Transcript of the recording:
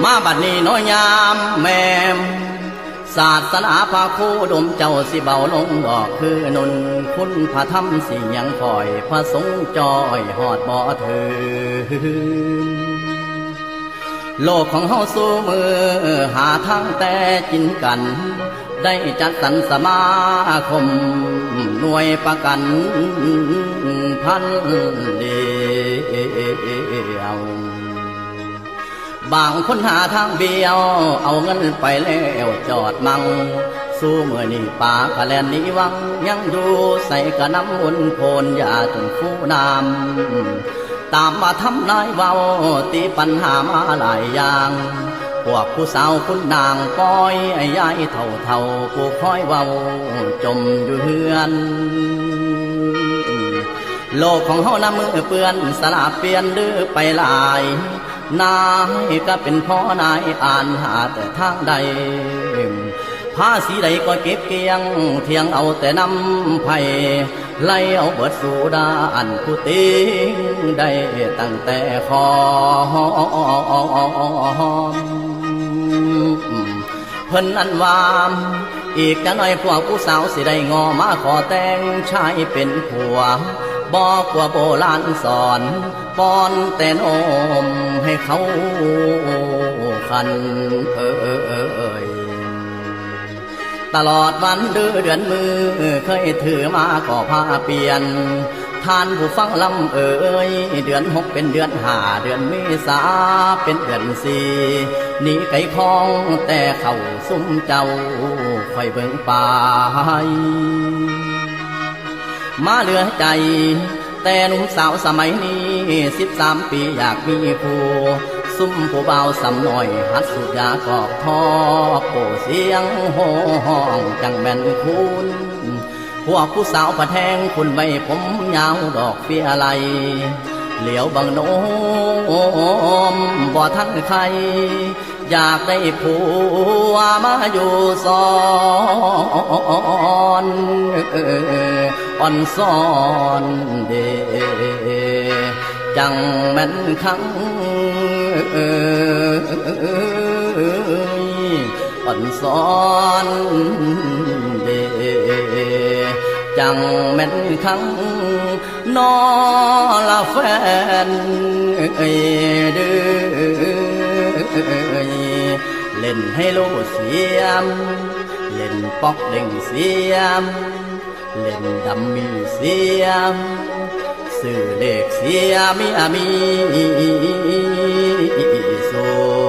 มาบัดนี้น้อยยามแม่ศาสนาพาคูดมเจ้าสิเบาลงดอกคือนุนคุณพระธรรมสิยังคอยพระสงฆ์จอยหอดบ่เถินโลกของเฮาสู้มือหาทางแต่กินกันได้จัดสรรสมาคมหน่วยประกันพันเดียวบางคนหาทางเบี้ยวเอาเงินไปแล้วจอดมังสู้เมื่อนี่ป่ากะแลนนี้วังยังอยู่ใส่กระน้ำวนโพนยาจนฟูน้ำตามมาทำนายเว้าตีปัญหามาหลายอย่างพวกผู้สาวคุณนางปล่อยไอ้ยายเท่าผู้คอยเว้าจมอยู่เฮือนโลกของเฮาน้ำมือเปื้อนสลับเปลี่ยนดื้อไปหลายนายก็เป็นพ่อนายอ่านหาแต่ทางใดภาษีใดก็เก็บเกียงเทียงเอาแต่น้ำไผ่ไล่เอาเบิดสู่ด้านผู้ติงได้ตั้งแต่คอเพิ่นอันวามอีกจะน้อยพวกผู้สาวสิได้งอมาขอแต่งชายเป็นผัวบอกว่าโบราณสอนป้อนแต่นมให้เขาคันตลอดวันเดือนมือเคยถือมาก่อผ้าเปลี่ยนท่านผู้ฟังลำเดือน6เป็นเดือน5เดือนเมษาเป็นเดือน4นี่ไก่คองแต่เข้าซุ้มเจ้าคอยเบิ่งป่ามาเหลือใจแต่หนุ่มสาวสมัยนี้13 ปีอยากมีผู้ซุ่มผู้เบาสำหน่อยหัดสูบยากอกท่อโปเสียงห้องจังแม่นคุณพวกผู้สาวผะแทงคุณใบผมยาวดอกเฟียไหลเหลียวบังโนมบ่ทันใครอยากได้ผัวมาอยู่ซ้อนอ่อนซ้อนเดจังแม่นคังอ่อนซ้อนเดจังแม่นคังนอละแฟนเด้อเล่นให้โลเสียมเล่นป๊อกเล่งเสียมเล่นดำมีเสียมสื่อเลขเสียมีสู่